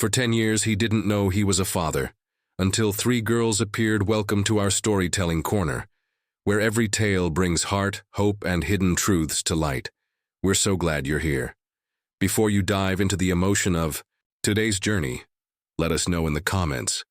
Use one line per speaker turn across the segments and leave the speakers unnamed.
For 10 years, he didn't know he was a father, until 3 girls appeared. Welcome to our storytelling corner, where every tale brings heart, hope, and hidden truths to light. We're so glad you're here. Before you dive into the emotion of today's journey, let us know in the comments,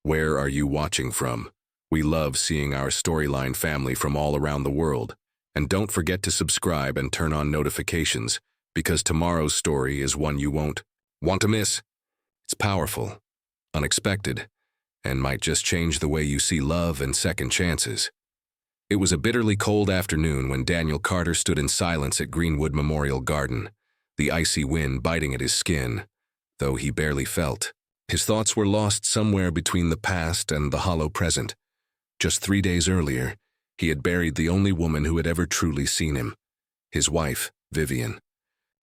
where are you watching from? We love seeing our storyline family from all around the world. And don't forget to subscribe and turn on notifications, because tomorrow's story is one you won't want to miss. It's powerful, unexpected, and might just change the way you see love and second chances. It was a bitterly cold afternoon when Daniel Carter stood in silence at Greenwood Memorial Garden, the icy wind biting at his skin, though he barely felt. His thoughts were lost somewhere between the past and the hollow present. Just 3 days earlier, he had buried the only woman who had ever truly seen him, his wife, Vivian.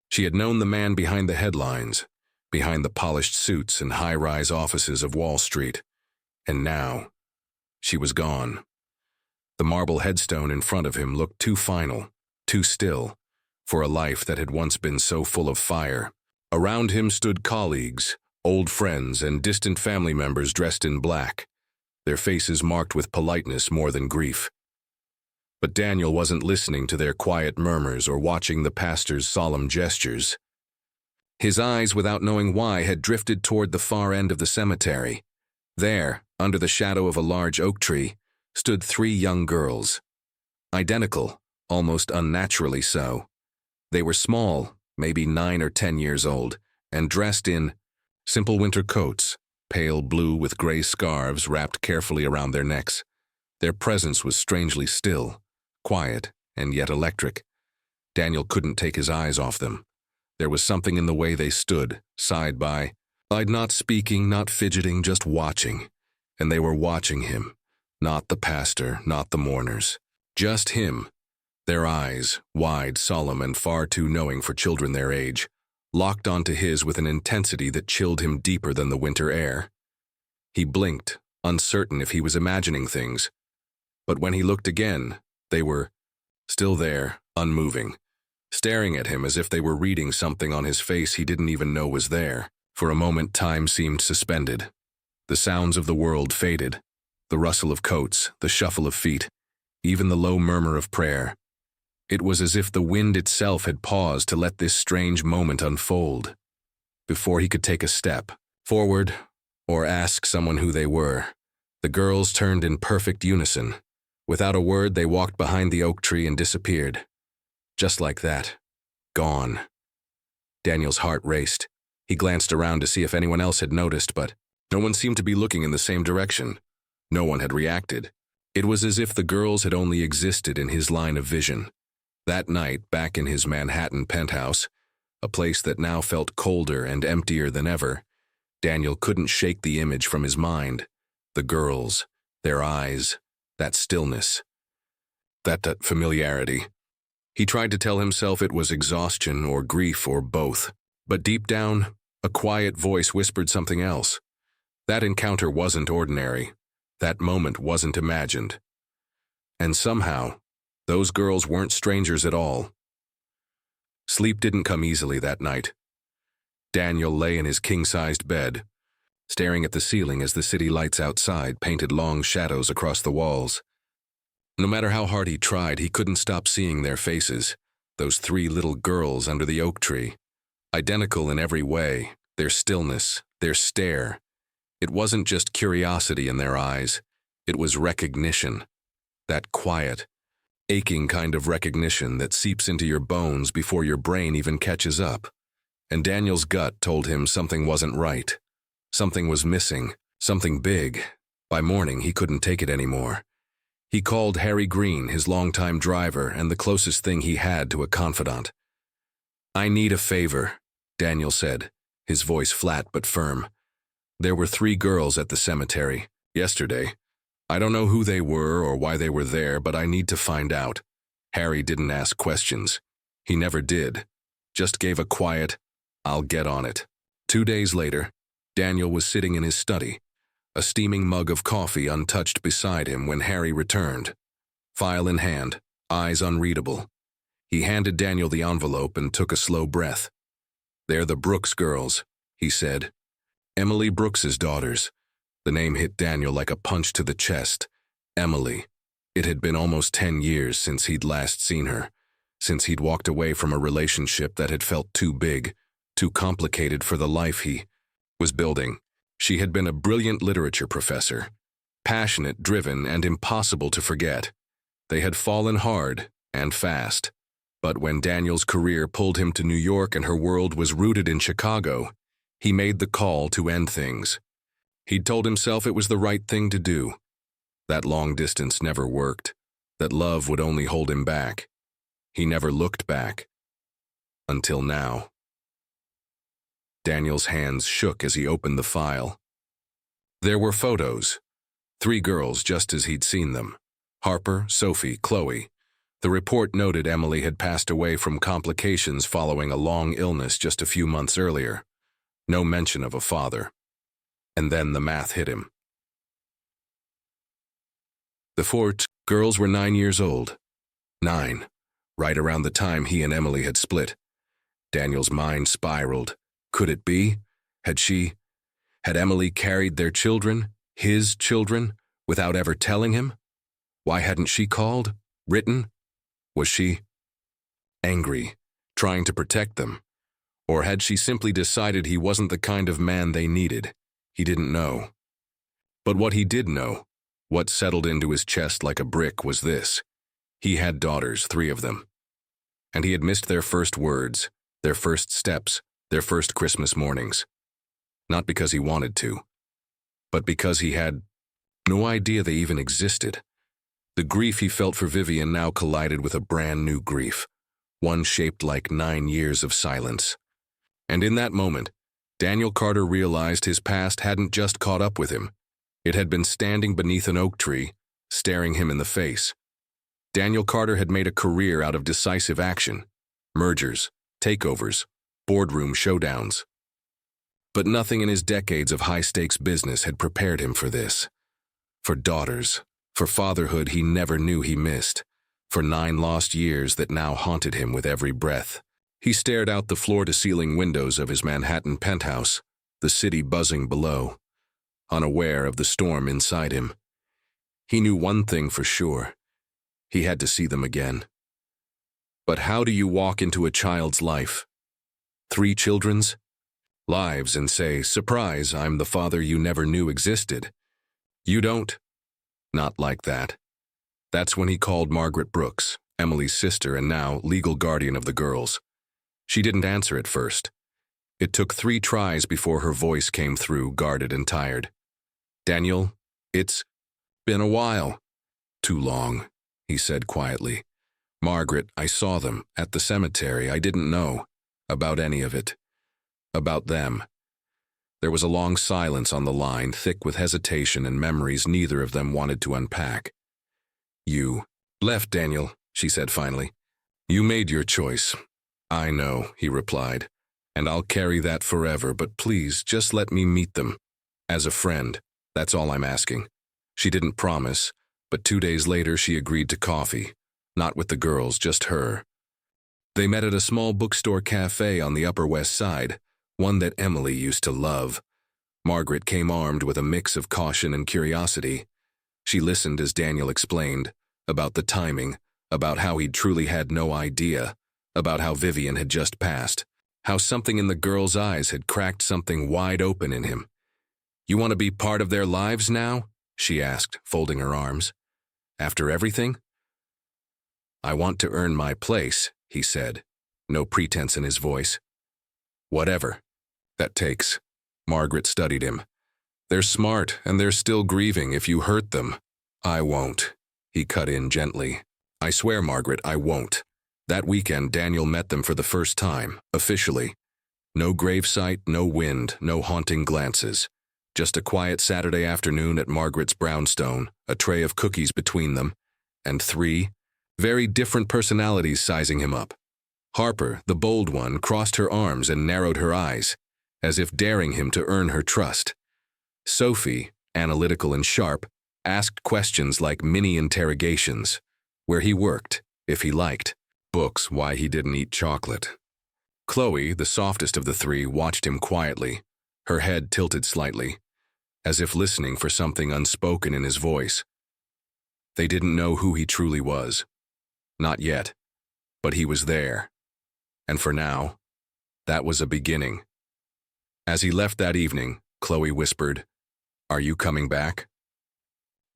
She had known the man behind the headlines, behind the polished suits and high-rise offices of Wall Street. And now, she was gone. The marble headstone in front of him looked too final, too still, for a life that had once been so full of fire. Around him stood colleagues, old friends, and distant family members dressed in black, their faces marked with politeness more than grief. But Daniel wasn't listening to their quiet murmurs or watching the pastor's solemn gestures. His eyes, without knowing why, had drifted toward the far end of the cemetery. There, under the shadow of a large oak tree, stood 3 young girls. Identical, almost unnaturally so. They were small, maybe 9 or 10 years old, and dressed in simple winter coats, pale blue with gray scarves wrapped carefully around their necks. Their presence was strangely still, quiet, and yet electric. Daniel couldn't take his eyes off them. There was something in the way they stood, side by side, not speaking, not fidgeting, just watching. And they were watching him, not the pastor, not the mourners. Just him. Their eyes, wide, solemn, and far too knowing for children their age, locked onto his with an intensity that chilled him deeper than the winter air. He blinked, uncertain if he was imagining things. But when he looked again, they were still there, unmoving, staring at him as if they were reading something on his face he didn't even know was there. For a moment, time seemed suspended. The sounds of the world faded, the rustle of coats, the shuffle of feet, even the low murmur of prayer. It was as if the wind itself had paused to let this strange moment unfold. Before he could take a step forward or ask someone who they were, the girls turned in perfect unison. Without a word, they walked behind the oak tree and disappeared. Just like that. Gone. Daniel's heart raced. He glanced around to see if anyone else had noticed, but no one seemed to be looking in the same direction. No one had reacted. It was as if the girls had only existed in his line of vision. That night, back in his Manhattan penthouse, a place that now felt colder and emptier than ever, Daniel couldn't shake the image from his mind. The girls, their eyes, that stillness, that familiarity. He tried to tell himself it was exhaustion or grief or both, but deep down, a quiet voice whispered something else. That encounter wasn't ordinary. That moment wasn't imagined. And somehow, those girls weren't strangers at all. Sleep didn't come easily that night. Daniel lay in his king-sized bed, staring at the ceiling as the city lights outside painted long shadows across the walls. No matter how hard he tried, he couldn't stop seeing their faces, those 3 little girls under the oak tree. Identical in every way, their stillness, their stare. It wasn't just curiosity in their eyes, it was recognition. That quiet, aching kind of recognition that seeps into your bones before your brain even catches up. And Daniel's gut told him something wasn't right. Something was missing, something big. By morning, he couldn't take it anymore. He called Harry Green, his longtime driver, and the closest thing he had to a confidant. "I need a favor," Daniel said, his voice flat but firm. "There were 3 girls at the cemetery yesterday. I don't know who they were or why they were there, but I need to find out." Harry didn't ask questions. He never did. Just gave a quiet, "I'll get on it." 2 days later, Daniel was sitting in his study, a steaming mug of coffee untouched beside him when Harry returned. File in hand, eyes unreadable. He handed Daniel the envelope and took a slow breath. "They're the Brooks girls," he said. Emily Brooks's daughters. The name hit Daniel like a punch to the chest. Emily. It had been almost 10 years since he'd last seen her, since he'd walked away from a relationship that had felt too big, too complicated for the life he was building. She had been a brilliant literature professor, passionate, driven, and impossible to forget. They had fallen hard and fast. But when Daniel's career pulled him to New York and her world was rooted in Chicago, he made the call to end things. He'd told himself it was the right thing to do. That long distance never worked, that love would only hold him back. He never looked back. Until now. Daniel's hands shook as he opened the file. There were photos. 3 girls just as he'd seen them. Harper, Sophie, Chloe. The report noted Emily had passed away from complications following a long illness just a few months earlier. No mention of a father. And then the math hit him. The 4 girls were 9 years old. 9, right around the time he and Emily had split. Daniel's mind spiraled. Could it be? Had Emily carried their children, his children, without ever telling him? Why hadn't she called? Written? Was she angry, trying to protect them? Or had she simply decided he wasn't the kind of man they needed? He didn't know. But what he did know, what settled into his chest like a brick, was this. He had daughters, 3 of them. And he had missed their first words, their first steps, their first Christmas mornings. Not because he wanted to, but because he had no idea they even existed. The grief he felt for Vivian now collided with a brand new grief, one shaped like 9 years of silence. And in that moment, Daniel Carter realized his past hadn't just caught up with him. It had been standing beneath an oak tree, staring him in the face. Daniel Carter had made a career out of decisive action, mergers, takeovers, boardroom showdowns. But nothing in his decades of high-stakes business had prepared him for this. For daughters, for fatherhood he never knew he missed, for 9 lost years that now haunted him with every breath. He stared out the floor-to-ceiling windows of his Manhattan penthouse, the city buzzing below, unaware of the storm inside him. He knew one thing for sure. He had to see them again. But how do you walk into a child's life? 3 children's lives and say, "Surprise, I'm the father you never knew existed"? You don't. Not like that. That's when he called Margaret Brooks, Emily's sister and now legal guardian of the girls. She didn't answer at first. It took 3 tries before her voice came through, guarded and tired. "Daniel, it's been a while." "Too long," he said quietly. "Margaret, I saw them at the cemetery. I didn't know about any of it. About them." There was a long silence on the line, thick with hesitation and memories neither of them wanted to unpack. "You left, Daniel," she said finally. "You made your choice." "I know," he replied, "and I'll carry that forever, but please, just let me meet them. As a friend, that's all I'm asking." She didn't promise, but 2 days later she agreed to coffee. Not with the girls, just her. They met at a small bookstore cafe on the Upper West Side, one that Emily used to love. Margaret came armed with a mix of caution and curiosity. She listened as Daniel explained, about the timing, about how he'd truly had no idea, about how Vivian had just passed, how something in the girl's eyes had cracked something wide open in him. "You want to be part of their lives now?" she asked, folding her arms. "After everything?" "I want to earn my place," he said, no pretense in his voice. "Whatever that takes." Margaret studied him. "They're smart, and they're still grieving if you hurt them." "I won't," he cut in gently. "I swear, Margaret, I won't." That weekend, Daniel met them for the first time, officially. No gravesite, no wind, no haunting glances. Just a quiet Saturday afternoon at Margaret's brownstone, a tray of cookies between them, and 3 very different personalities sizing him up. Harper, the bold one, crossed her arms and narrowed her eyes, as if daring him to earn her trust. Sophie, analytical and sharp, asked questions like mini interrogations. Where he worked, if he liked, books, why he didn't eat chocolate. Chloe, the softest of the 3, watched him quietly, her head tilted slightly, as if listening for something unspoken in his voice. They didn't know who he truly was. Not yet. But he was there. And for now, that was a beginning. As he left that evening, Chloe whispered, "Are you coming back?"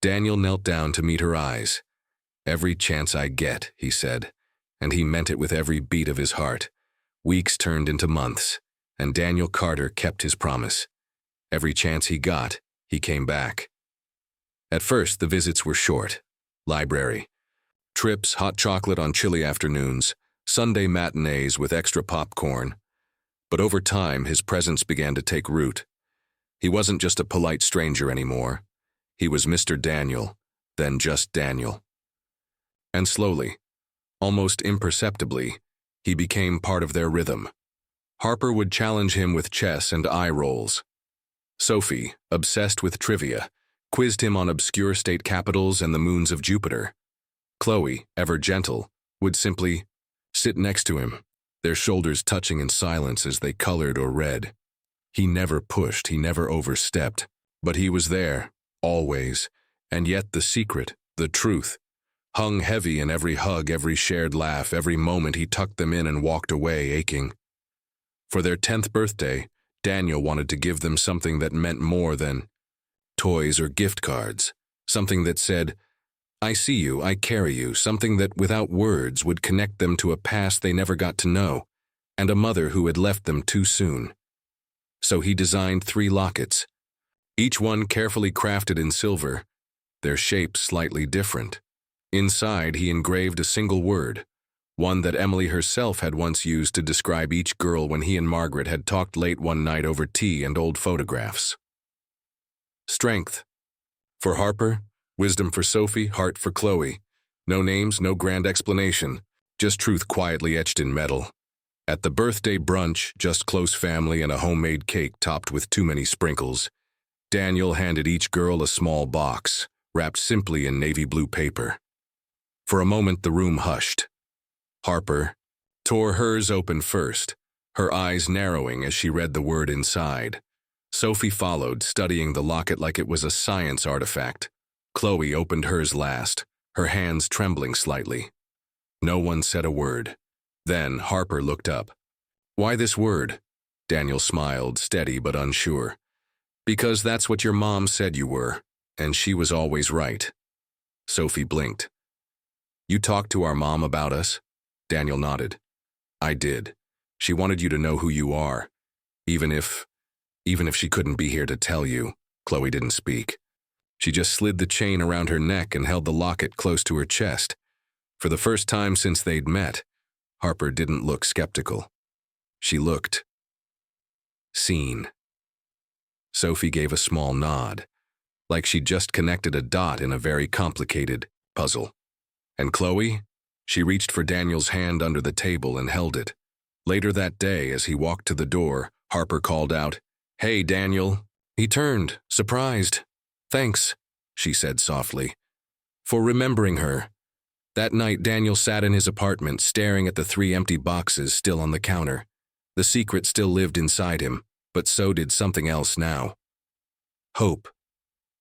Daniel knelt down to meet her eyes. "Every chance I get," he said, and he meant it with every beat of his heart. Weeks turned into months, and Daniel Carter kept his promise. Every chance he got, he came back. At first, the visits were short. Library. Trips, hot chocolate on chilly afternoons, Sunday matinees with extra popcorn. But over time, his presence began to take root. He wasn't just a polite stranger anymore. He was Mr. Daniel, then just Daniel. And slowly, almost imperceptibly, he became part of their rhythm. Harper would challenge him with chess and eye rolls. Sophie, obsessed with trivia, quizzed him on obscure state capitals and the moons of Jupiter. Chloe, ever gentle, would simply sit next to him, their shoulders touching in silence as they colored or read. He never pushed, he never overstepped, but he was there, always, and yet the secret, the truth, hung heavy in every hug, every shared laugh, every moment he tucked them in and walked away aching. For their 10th birthday, Daniel wanted to give them something that meant more than toys or gift cards, something that said, "I see you, I carry you," something that, without words, would connect them to a past they never got to know, and a mother who had left them too soon. So he designed 3 lockets, each one carefully crafted in silver, their shape slightly different. Inside, he engraved a single word, one that Emily herself had once used to describe each girl when he and Margaret had talked late one night over tea and old photographs. Strength. For Harper, wisdom for Sophie, heart for Chloe. No names, no grand explanation, just truth quietly etched in metal. At the birthday brunch, just close family and a homemade cake topped with too many sprinkles, Daniel handed each girl a small box, wrapped simply in navy blue paper. For a moment, the room hushed. Harper tore hers open first, her eyes narrowing as she read the word inside. Sophie followed, studying the locket like it was a science artifact. Chloe opened hers last, her hands trembling slightly. No one said a word. Then Harper looked up. "Why this word?" Daniel smiled, steady but unsure. "Because that's what your mom said you were, and she was always right." Sophie blinked. "You talked to our mom about us?" Daniel nodded. "I did. She wanted you to know who you are, even if she couldn't be here to tell you." Chloe didn't speak. She just slid the chain around her neck and held the locket close to her chest. For the first time since they'd met, Harper didn't look skeptical. She looked seen. Sophie gave a small nod, like she'd just connected a dot in a very complicated puzzle. And Chloe? She reached for Daniel's hand under the table and held it. Later that day, as he walked to the door, Harper called out, "Hey, Daniel." He turned, surprised. "Thanks," she said softly, "for remembering her." That night, Daniel sat in his apartment, staring at the 3 empty boxes still on the counter. The secret still lived inside him, but so did something else now. Hope.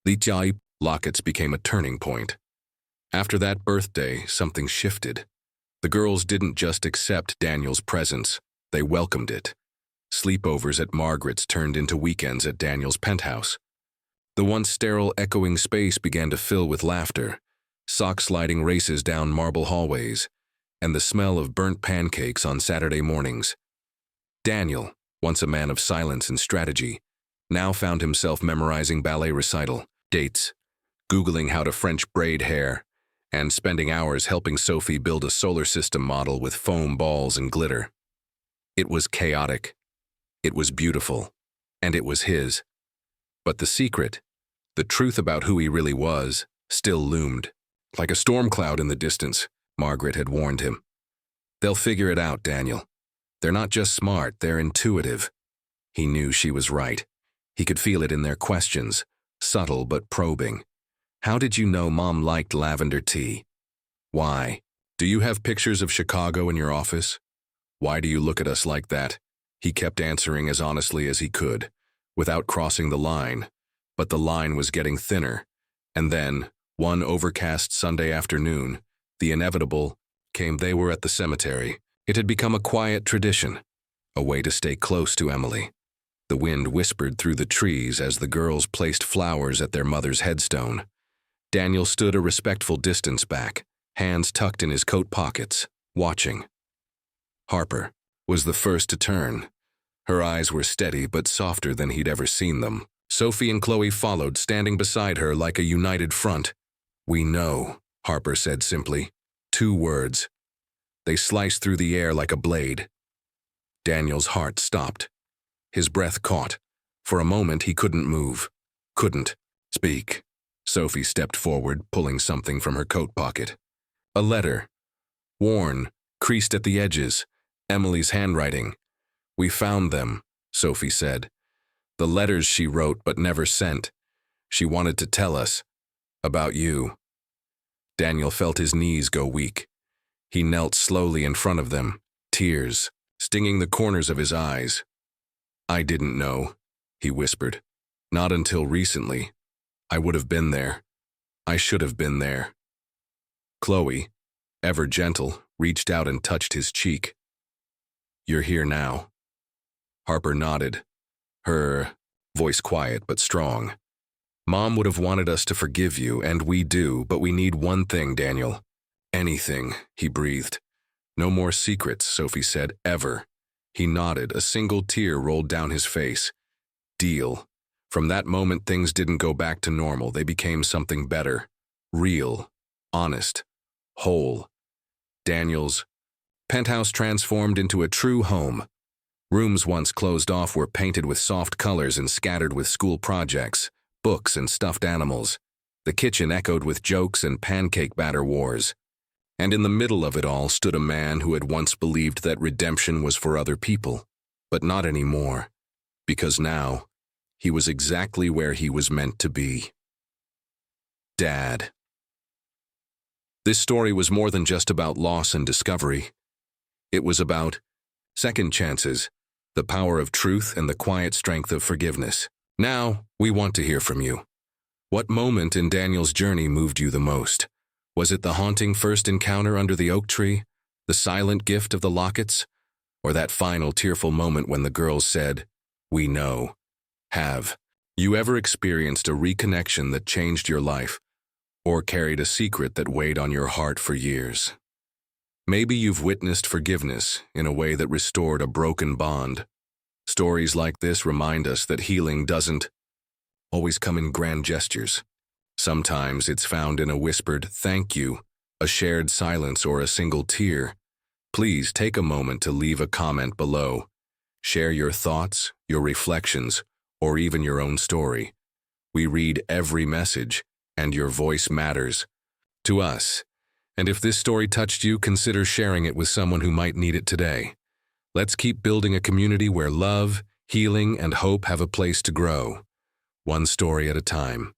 The Lockets became a turning point. After that birthday, something shifted. The girls didn't just accept Daniel's presence, they welcomed it. Sleepovers at Margaret's turned into weekends at Daniel's penthouse. The once sterile, echoing space began to fill with laughter, sock-sliding races down marble hallways, and the smell of burnt pancakes on Saturday mornings. Daniel, once a man of silence and strategy, now found himself memorizing ballet recital dates, Googling how to French braid hair, and spending hours helping Sophie build a solar system model with foam balls and glitter. It was chaotic. It was beautiful. And it was his. But the secret, the truth about who he really was, still loomed. Like a storm cloud in the distance, Margaret had warned him. "They'll figure it out, Daniel. They're not just smart, they're intuitive." He knew she was right. He could feel it in their questions, subtle but probing. "How did you know Mom liked lavender tea? Why? Do you have pictures of Chicago in your office? Why do you look at us like that?" He kept answering as honestly as he could. without crossing the line, but the line was getting thinner. And then, one overcast Sunday afternoon, the inevitable came. They were at the cemetery. It had become a quiet tradition, a way to stay close to Emily. The wind whispered through the trees as the girls placed flowers at their mother's headstone. Daniel stood a respectful distance back, hands tucked in his coat pockets, watching. Harper was the first to turn. Her eyes were steady but softer than he'd ever seen them. Sophie and Chloe followed, standing beside her like a united front. "We know," Harper said simply. 2 words. They sliced through the air like a blade. Daniel's heart stopped. His breath caught. For a moment he couldn't move, couldn't speak. Sophie stepped forward, pulling something from her coat pocket. A letter. Worn, creased at the edges. Emily's handwriting. "We found them," Sophie said. "The letters she wrote but never sent. She wanted to tell us about you." Daniel felt his knees go weak. He knelt slowly in front of them, tears stinging the corners of his eyes. "I didn't know," he whispered. "Not until recently. I would have been there. I should have been there." Chloe, ever gentle, reached out and touched his cheek. "You're here now." Harper nodded, her voice quiet but strong. "Mom would have wanted us to forgive you, and we do, but we need one thing, Daniel." "Anything," he breathed. "No more secrets," Sophie said, "ever." He nodded, a single tear rolled down his face. "Deal." From that moment, things didn't go back to normal. They became something better. Real, honest, whole. Daniel's penthouse transformed into a true home. Rooms once closed off were painted with soft colors and scattered with school projects, books and stuffed animals. The kitchen echoed with jokes and pancake batter wars. And in the middle of it all stood a man who had once believed that redemption was for other people, but not anymore, because now he was exactly where he was meant to be. Dad. This story was more than just about loss and discovery. It was about second chances, the power of truth, and the quiet strength of forgiveness. Now, we want to hear from you. What moment in Daniel's journey moved you the most? Was it the haunting first encounter under the oak tree, the silent gift of the Lockets, or that final tearful moment when the girls said, "We know"? Have you ever experienced a reconnection that changed your life, or carried a secret that weighed on your heart for years? Maybe you've witnessed forgiveness in a way that restored a broken bond. Stories like this remind us that healing doesn't always come in grand gestures. Sometimes it's found in a whispered thank you, a shared silence, or a single tear. Please take a moment to leave a comment below. Share your thoughts, your reflections, or even your own story. We read every message, and your voice matters to us. And if this story touched you, consider sharing it with someone who might need it today. Let's keep building a community where love, healing, and hope have a place to grow, one story at a time.